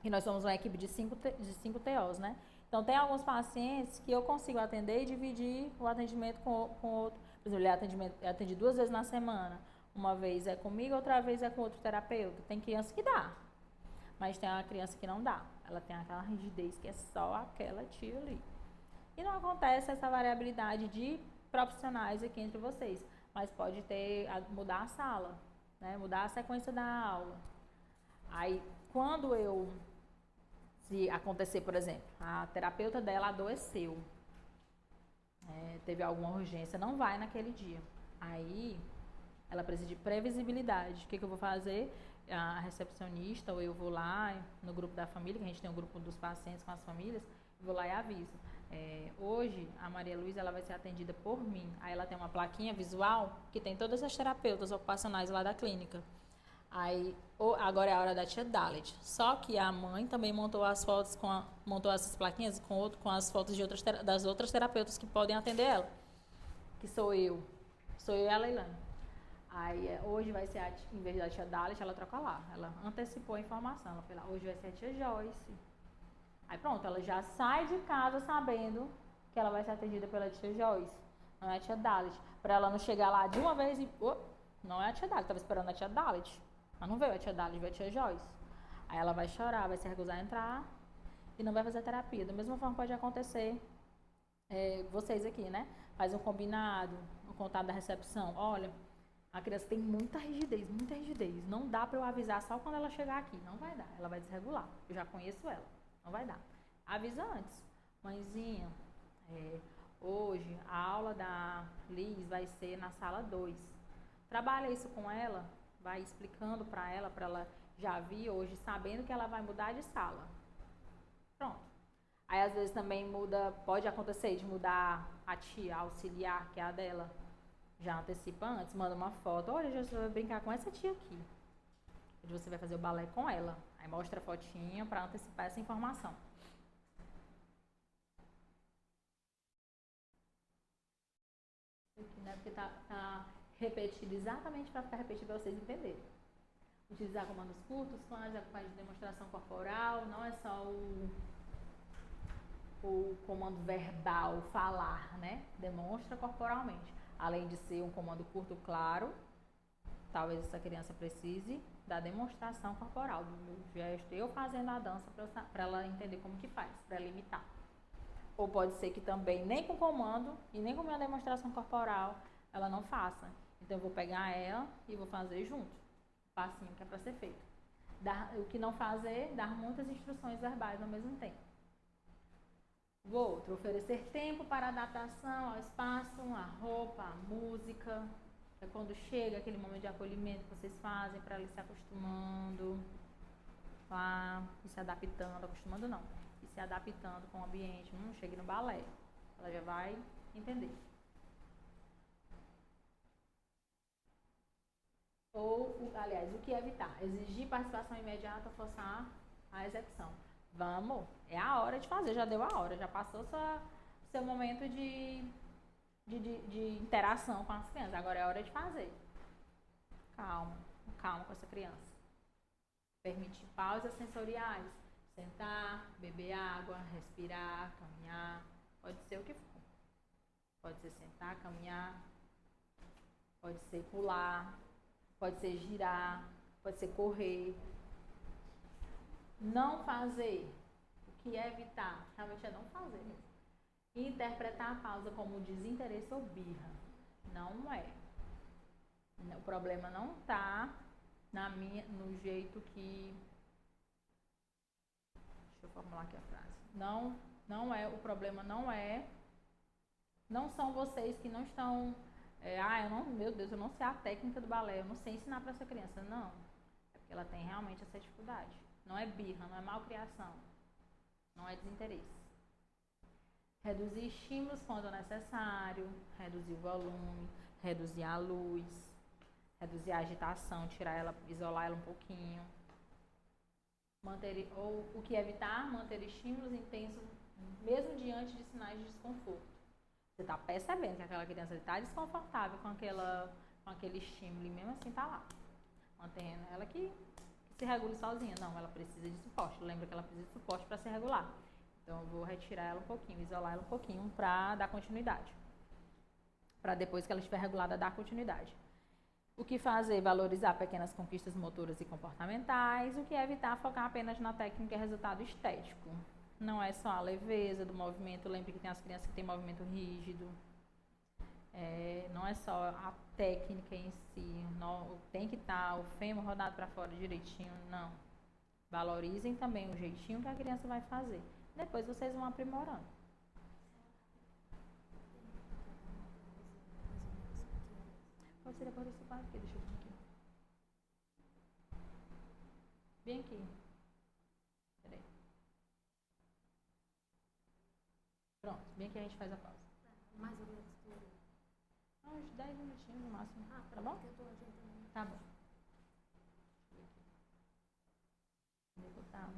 e nós somos uma equipe de 5 TOs, né? Então, tem alguns pacientes que eu consigo atender e dividir o atendimento com outro. Por exemplo, ele atende 2 vezes na semana. Uma vez é comigo, outra vez é com outro terapeuta. Tem criança que dá, mas tem uma criança que não dá. Ela tem aquela rigidez que é só aquela tia ali. E não acontece essa variabilidade de profissionais aqui entre vocês, mas pode mudar a sala, né? Mudar a sequência da aula. Aí, se acontecer, por exemplo, a terapeuta dela adoeceu, teve alguma urgência, não vai naquele dia. Aí, ela precisa de previsibilidade. O que eu vou fazer? A recepcionista, ou eu vou lá no grupo da família, que a gente tem um grupo dos pacientes com as famílias, vou lá e aviso. Hoje, a Maria Luísa ela vai ser atendida por mim. Aí ela tem uma plaquinha visual que tem todas as terapeutas ocupacionais lá da clínica. Aí, agora é a hora da tia Dalet. Só que a mãe também montou as fotos montou essas plaquinhas com as fotos de das outras terapeutas que podem atender ela. Que sou eu. Sou eu e a Leilane. Aí hoje vai ser, em vez da tia Dalet, ela troca lá. Ela antecipou a informação. Ela foi lá, hoje vai ser a tia Joyce. Aí pronto, ela já sai de casa sabendo que ela vai ser atendida pela tia Joyce. Não é a tia Dalet. Pra ela não chegar lá de uma vez e... não é a tia Dalet, tava esperando a tia Dalet. Mas não veio a tia Dalet, veio a tia Joyce. Aí ela vai chorar, vai se recusar a entrar e não vai fazer terapia. Da mesma forma pode acontecer vocês aqui, né? Faz um combinado, um contato da recepção. Olha, a criança tem muita rigidez, muita rigidez. Não dá pra eu avisar só quando ela chegar aqui. Não vai dar, ela vai desregular. Eu já conheço ela, não vai dar. Avisa antes. Mãezinha, hoje a aula da Liz vai ser na sala 2. Trabalha isso com ela, vai explicando para ela já vir hoje, sabendo que ela vai mudar de sala. Pronto. Aí às vezes também pode acontecer de mudar a tia auxiliar, que é a dela. Já antecipa antes, manda uma foto. Olha, você vai brincar com essa tia aqui. Hoje você vai fazer o balé com ela. Aí mostra a fotinha para antecipar essa informação. Aqui, né? Porque tá repetido exatamente para ficar repetido para vocês entenderem. Utilizar comandos curtos, faz a parte de demonstração corporal, não é só o comando verbal, falar, né? Demonstra corporalmente. Além de ser um comando curto, claro, talvez essa criança precise da demonstração corporal, do gesto, eu fazendo a dança para ela entender como que faz, para limitar. Ou pode ser que também nem com comando e nem com minha demonstração corporal ela não faça. Então eu vou pegar ela e vou fazer junto. O passinho que é para ser feito. O que não fazer, dar muitas instruções verbais ao mesmo tempo. O outro, oferecer tempo para adaptação ao espaço, à roupa, à música. É quando chega aquele momento de acolhimento que vocês fazem para ela ir se acostumando, e se adaptando, acostumando não, e se adaptando com o ambiente. Chegue no balé, ela já vai entender. Aliás, o que evitar? Exigir participação imediata, forçar a execução. Vamos, é a hora de fazer, já deu a hora, já passou seu momento de interação com as crianças. Agora é a hora de fazer. Calma, calma com essa criança. Permitir pausas sensoriais. Sentar, beber água, respirar, caminhar. Pode ser o que for. Pode ser sentar, caminhar. Pode ser pular. Pode ser girar. Pode ser correr. Não fazer. O que é evitar? Realmente é não fazer mesmo. Interpretar a pausa como desinteresse ou birra. Não é. O problema não está no jeito que... Deixa eu formular aqui a frase. O problema não são vocês que não estão... meu Deus, eu não sei a técnica do balé, eu não sei ensinar para essa criança. Não. É porque ela tem realmente essa dificuldade. Não é birra, não é malcriação. Não é desinteresse. Reduzir estímulos quando necessário, reduzir o volume, reduzir a luz, reduzir a agitação, isolar ela um pouquinho. O que evitar? Manter estímulos intensos, mesmo diante de sinais de desconforto. Você está percebendo que aquela criança está desconfortável com aquele estímulo e mesmo assim está lá. Mantendo ela que se regule sozinha. Não, ela precisa de suporte. Lembra que ela precisa de suporte para se regular. Então eu vou retirar ela um pouquinho, isolar ela um pouquinho para dar continuidade. Para depois que ela estiver regulada, dar continuidade. O que fazer? Valorizar pequenas conquistas motoras e comportamentais. O que evitar? Focar apenas na técnica e resultado estético. Não é só a leveza do movimento. Lembre que tem as crianças que têm movimento rígido. Não é só a técnica em si. Não, tem que estar o fêmur rodado para fora direitinho. Não. Valorizem também o jeitinho que a criança vai fazer. Depois vocês vão aprimorando. Pode ser depois desse quadro aqui, deixa eu ver aqui. Bem aqui. Peraí. Pronto. Bem que a gente faz a pausa. Mais ou menos tudo. Uns 10 minutinhos no máximo. Tá bom? Eu tô adiantando. Tá bom. Vou botar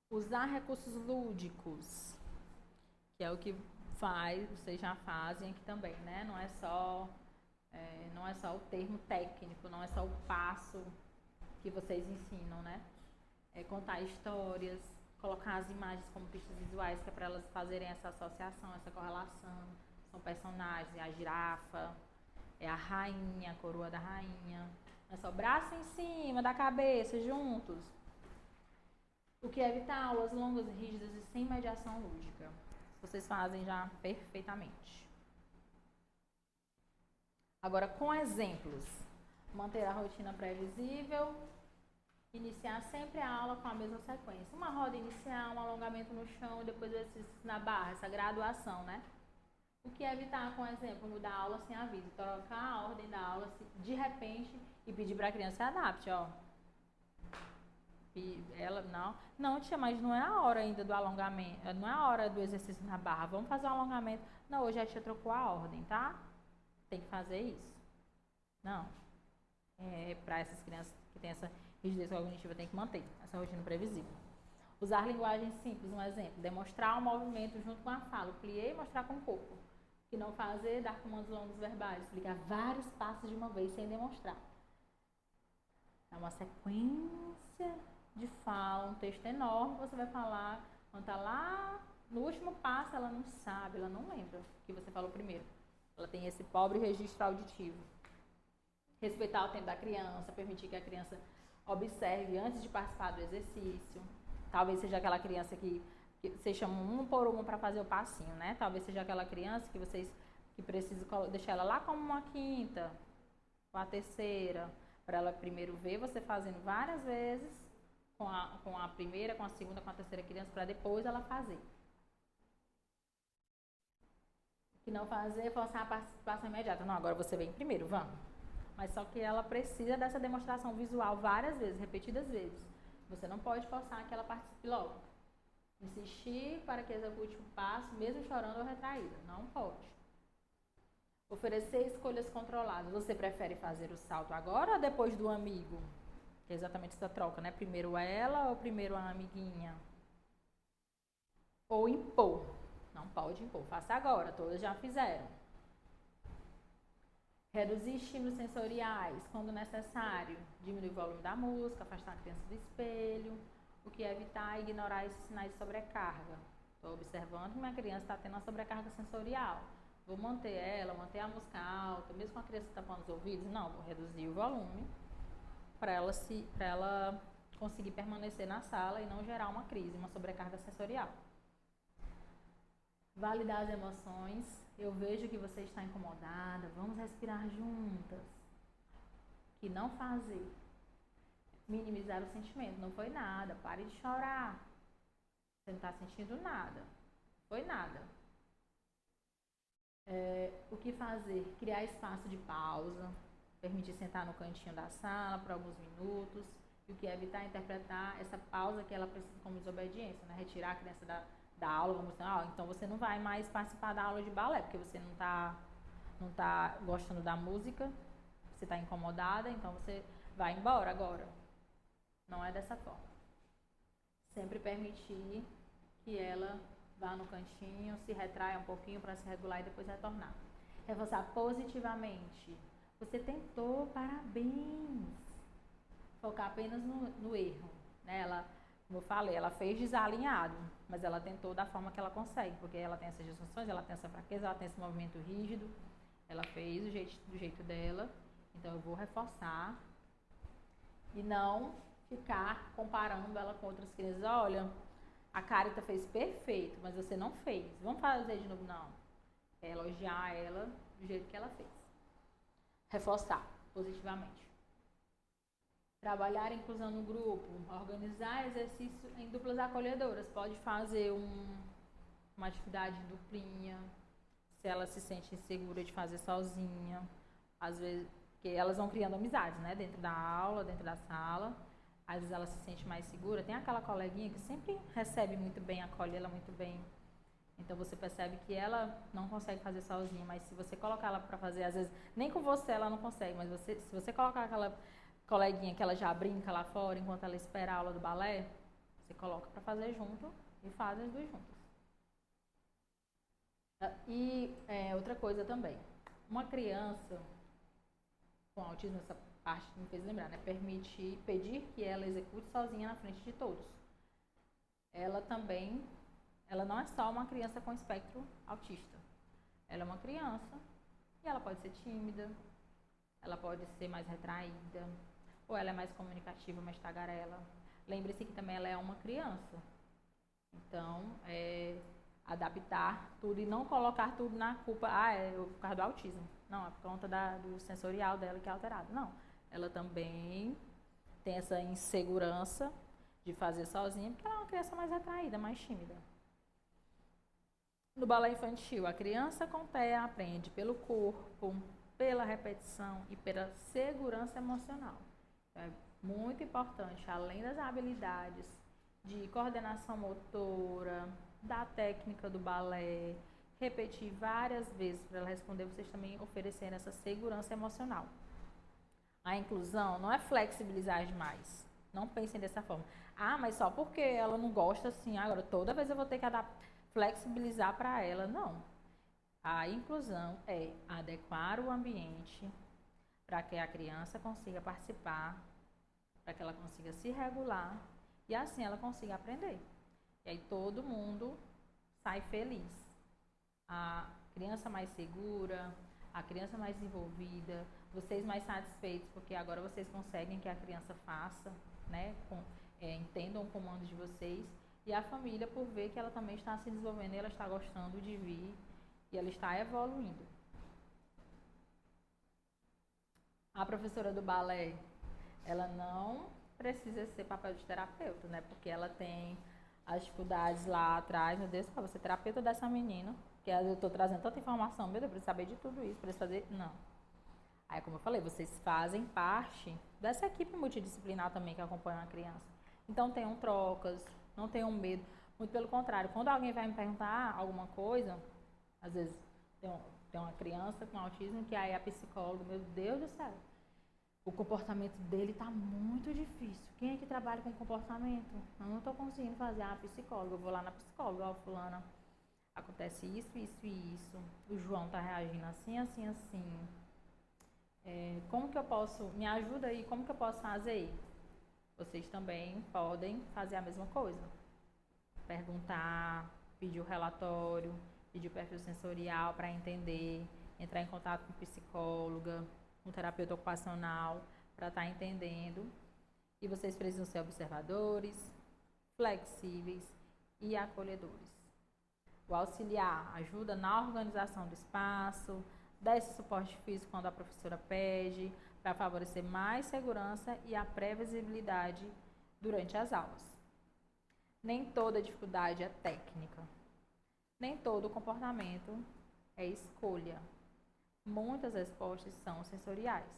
usar recursos lúdicos, que é o que vocês já fazem aqui também, né? Não é só o termo técnico, não é só o passo que vocês ensinam, né? É contar histórias, colocar as imagens como pistas visuais, que é para elas fazerem essa associação, essa correlação. São personagens, é a girafa, é a rainha, a coroa da rainha. É só braço em cima da cabeça, juntos. O que evitar aulas longas, rígidas e sem mediação lúdica. Vocês fazem já perfeitamente. Agora, com exemplos. Manter a rotina previsível. Iniciar sempre a aula com a mesma sequência. Uma roda inicial, um alongamento no chão e depois o exercício na barra. Essa graduação, né? O que evitar, com exemplo, mudar a aula sem aviso. Trocar a ordem da aula de repente e pedir para a criança se adapte, ó. E ela, não, tia, mas não é a hora ainda do alongamento, não é a hora do exercício na barra, vamos fazer o alongamento. Não, hoje a tia trocou a ordem, tá? Tem que fazer isso. Não. Para essas crianças que têm essa rigidez cognitiva, tem que manter essa rotina previsível. Usar linguagem simples, um exemplo. Demonstrar o movimento junto com a fala. O plié e mostrar com o corpo. Que não fazer, dar comandos longos verbais. Explicar vários passos de uma vez sem demonstrar. É uma sequência de fala, um texto enorme, você vai falar, quando está lá no último passo, ela não sabe, ela não lembra o que você falou primeiro. Ela tem esse pobre registro auditivo. Respeitar o tempo da criança, permitir que a criança observe antes de participar do exercício. Talvez seja aquela criança que vocês chamam um por um para fazer o passinho, né? Talvez seja aquela criança que precisam deixar ela lá como uma quinta, com a terceira, para ela primeiro ver você fazendo várias vezes, com a primeira, com a segunda, com a terceira criança, para depois ela fazer. Que não fazer, forçar a participação imediata. Não, agora você vem primeiro, vamos. Mas só que ela precisa dessa demonstração visual várias vezes, repetidas vezes. Você não pode forçar que ela participe logo. Insistir para que execute o passo, mesmo chorando ou retraída. Não pode. Oferecer escolhas controladas. Você prefere fazer o salto agora ou depois do amigo? Que é exatamente essa troca, né? Primeiro ela ou primeiro a amiguinha? Ou impor. Não pode impor. Faça agora, todas já fizeram. Reduzir estímulos sensoriais quando necessário. Diminuir o volume da música, afastar a criança do espelho. O que evitar é ignorar esses sinais de sobrecarga. Estou observando que minha criança está tendo uma sobrecarga sensorial. Vou manter a música alta, mesmo com a criança tapando os ouvidos? Não, vou reduzir o volume para ela conseguir permanecer na sala e não gerar uma crise, uma sobrecarga sensorial. Validar as emoções. Eu vejo que você está incomodada, vamos respirar juntas. Que não fazer. Minimizar o sentimento. Não foi nada, pare de chorar. Você não está sentindo nada. Foi nada. O que fazer? Criar espaço de pausa, permitir sentar no cantinho da sala por alguns minutos. E o que evitar interpretar essa pausa que ela precisa como desobediência, né? Retirar a criança da aula, vamos dizer, então você não vai mais participar da aula de balé, porque você não tá gostando da música, você está incomodada, então você vai embora agora. Não é dessa forma. Sempre permitir que ela vá no cantinho, se retraia um pouquinho para se regular e depois retornar. Reforçar positivamente. Você tentou, parabéns. Focar apenas no erro. Né? Ela, como eu falei, ela fez desalinhado, mas ela tentou da forma que ela consegue, porque ela tem essas disfunções, ela tem essa fraqueza, ela tem esse movimento rígido, ela fez do jeito dela, então eu vou reforçar e não ficar comparando ela com outras crianças. Olha, a Carita fez perfeito, mas você não fez. Vamos fazer de novo? Não. É elogiar ela do jeito que ela fez. Reforçar positivamente. Trabalhar a inclusão no grupo. Organizar exercício em duplas acolhedoras. Pode fazer uma atividade duplinha. Se ela se sente insegura de fazer sozinha. Às vezes, porque elas vão criando amizades, né? Dentro da aula, dentro da sala. às vezes ela se sente mais segura. Tem aquela coleguinha que sempre recebe muito bem, acolhe ela muito bem. Então você percebe que ela não consegue fazer sozinha, mas se você colocar ela para fazer, às vezes, nem com você ela não consegue, mas se você colocar aquela coleguinha que ela já brinca lá fora, enquanto ela espera a aula do balé, você coloca para fazer junto e fazem as duas juntas. E outra coisa também, uma criança com autismo, essa parte que me fez lembrar, né? Pedir que ela execute sozinha na frente de todos. Ela não é só uma criança com espectro autista. Ela é uma criança e ela pode ser tímida, ela pode ser mais retraída, ou ela é mais comunicativa, mais tagarela. Lembre-se que também ela é uma criança. Então, adaptar tudo e não colocar tudo na culpa, por causa do autismo. Não, é por conta do sensorial dela que é alterado. Não, ela também tem essa insegurança de fazer sozinha, porque ela é uma criança mais retraída, mais tímida. No balé infantil, a criança com TEA aprende pelo corpo, pela repetição e pela segurança emocional. É muito importante, além das habilidades de coordenação motora, da técnica do balé, repetir várias vezes para ela responder, vocês também oferecerem essa segurança emocional. A inclusão não é flexibilizar demais. Não pensem dessa forma. Mas só porque ela não gosta assim, agora toda vez eu vou ter que flexibilizar para ela. Não. A inclusão é adequar o ambiente para que a criança consiga participar, para que ela consiga se regular e assim ela consiga aprender. E aí todo mundo sai feliz. A criança mais segura, a criança mais desenvolvida, vocês mais satisfeitos, porque agora vocês conseguem que a criança faça, né? Entendam o comando de vocês. E a família por ver que ela também está se desenvolvendo e ela está gostando de vir e ela está evoluindo. A professora do balé, ela não precisa ser papel de terapeuta, né? Porque ela tem as dificuldades lá atrás. Meu Deus, você é terapeuta dessa menina, que eu estou trazendo tanta informação, meu Deus, eu preciso saber de tudo isso, preciso fazer... Não. Aí, como eu falei, vocês fazem parte dessa equipe multidisciplinar também que acompanha a criança. Então, tenham trocas, não tenham medo. Muito pelo contrário, quando alguém vai me perguntar alguma coisa, às vezes tem uma criança com autismo que aí a psicóloga, meu Deus do céu, o comportamento dele está muito difícil. Quem é que trabalha com comportamento? Eu não estou conseguindo fazer. Psicóloga, eu vou lá na psicóloga, fulana, acontece isso, isso e isso. O João está reagindo assim, assim, assim. Como que eu posso, me ajuda aí, como que eu posso fazer? Vocês também podem fazer a mesma coisa. Perguntar, pedir o relatório, pedir o perfil sensorial para entender, entrar em contato com psicóloga, um terapeuta ocupacional, para estar entendendo. E vocês precisam ser observadores, flexíveis e acolhedores. O auxiliar ajuda na organização do espaço, dá esse suporte físico quando a professora pede, para favorecer mais segurança e a previsibilidade durante as aulas. Nem toda dificuldade é técnica. Nem todo comportamento é escolha. Muitas respostas são sensoriais.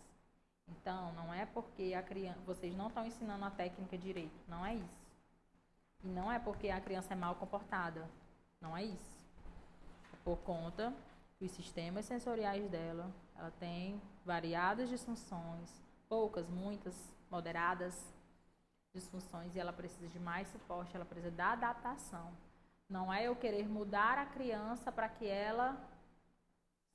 Então, não é porque vocês não estão ensinando a técnica direito, não é isso. E não é porque a criança é mal comportada, não é isso. É por conta que os sistemas sensoriais dela, ela tem variadas disfunções, poucas, muitas, moderadas disfunções, e ela precisa de mais suporte, ela precisa da adaptação. Não é eu querer mudar a criança para que ela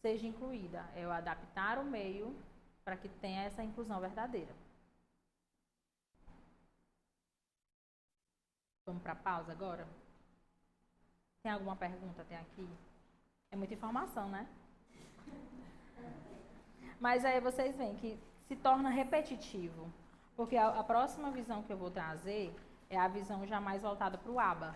seja incluída, é eu adaptar o meio para que tenha essa inclusão verdadeira. Vamos para a pausa agora? Tem alguma pergunta até aqui? É muita informação, né? Mas aí vocês veem que se torna repetitivo, porque a próxima visão que eu vou trazer é a visão já mais voltada para o ABA.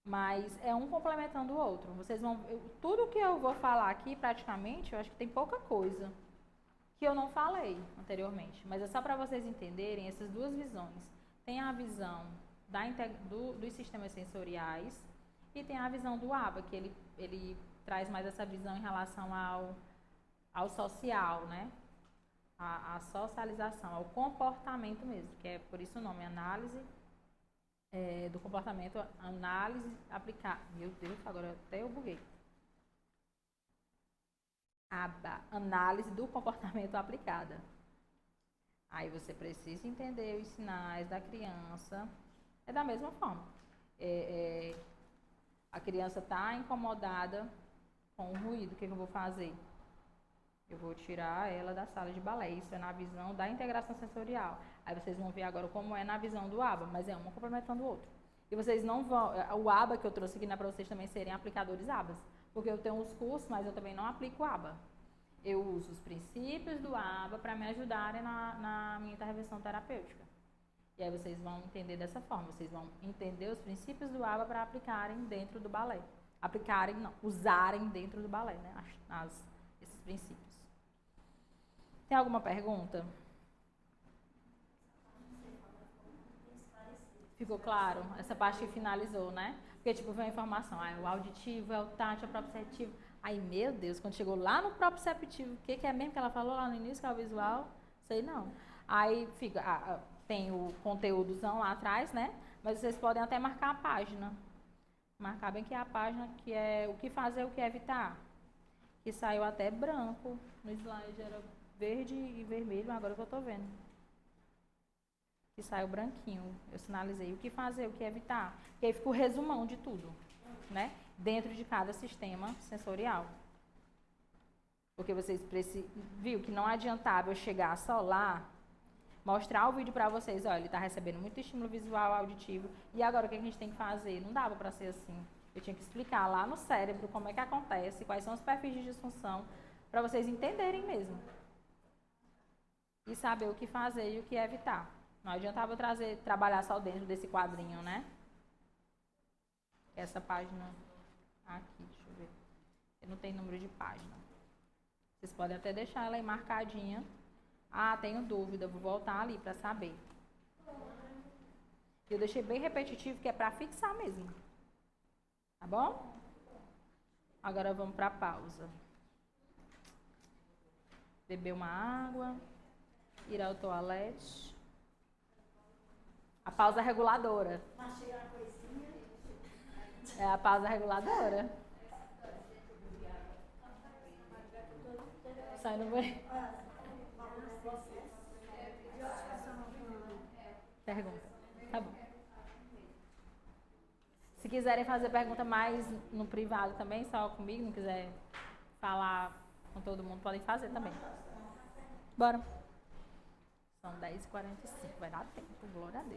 Mas é um complementando o outro. Vocês vão, tudo que eu vou falar aqui, praticamente, eu acho que tem pouca coisa que eu não falei anteriormente. Mas é só para vocês entenderem essas duas visões. Tem a visão dos sistemas sensoriais e tem a visão do ABA, que ele traz mais essa visão em relação ao social, né? a socialização, ao comportamento mesmo, que é por isso o nome, análise do comportamento, análise aplicada. Meu Deus, agora até eu buguei. Aba, análise do comportamento aplicada. Aí você precisa entender os sinais da criança. É da mesma forma. A criança está incomodada com o ruído. O que eu vou fazer? Eu vou tirar ela da sala de balé. Isso é na visão da integração sensorial. Aí vocês vão ver agora como é na visão do ABA, mas é uma complementando o outro. E vocês não vão... O ABA que eu trouxe aqui, né, para vocês também serem aplicadores ABAs. Porque eu tenho uns cursos, mas eu também não aplico ABA. Eu uso os princípios do ABA para me ajudarem na minha intervenção terapêutica. E aí vocês vão entender dessa forma. Vocês vão entender os princípios do ABA para aplicarem dentro do balé. Aplicarem, não, usarem dentro do balé, né? Esses princípios. Tem alguma pergunta? Ficou claro? Essa parte que finalizou, né? Porque, tipo, veio a informação. O auditivo, é o tátil, é o proprioceptivo. Aí, meu Deus, quando chegou lá no proprioceptivo, o que é mesmo que ela falou lá no início, que é o visual? Sei não. Aí, fica, tem o conteúdozão lá atrás, né? Mas vocês podem até marcar a página. Marcar bem que é a página que é o que fazer, o que evitar. Que saiu até branco. No slide era verde e vermelho, agora que eu tô vendo. Que saiu branquinho. Eu sinalizei o que fazer, o que evitar. E aí fica o resumão de tudo, né? Dentro de cada sistema sensorial. Porque vocês viu que não adiantava eu chegar só lá, mostrar o vídeo para vocês, olha, ele está recebendo muito estímulo visual, auditivo, e agora o que a gente tem que fazer? Não dava para ser assim. Eu tinha que explicar lá no cérebro como é que acontece, quais são os perfis de disfunção, para vocês entenderem mesmo. E saber o que fazer e o que evitar. Não adiantava eu trabalhar só dentro desse quadrinho, né? Essa página aqui, deixa eu ver. Eu não tenho número de página. Vocês podem até deixar ela aí marcadinha. Ah, tenho dúvida, vou voltar ali para saber. Eu deixei bem repetitivo, que é para fixar mesmo. Tá bom? Agora vamos para a pausa. Beber uma água. Ir ao toalete. A pausa reguladora. É a pausa reguladora. Sai no banheiro. Pergunta. Tá bom. Se quiserem fazer pergunta mais no privado também, só comigo, não quiser falar com todo mundo, podem fazer também. Bora. São 10h45, vai dar tempo, glória a Deus.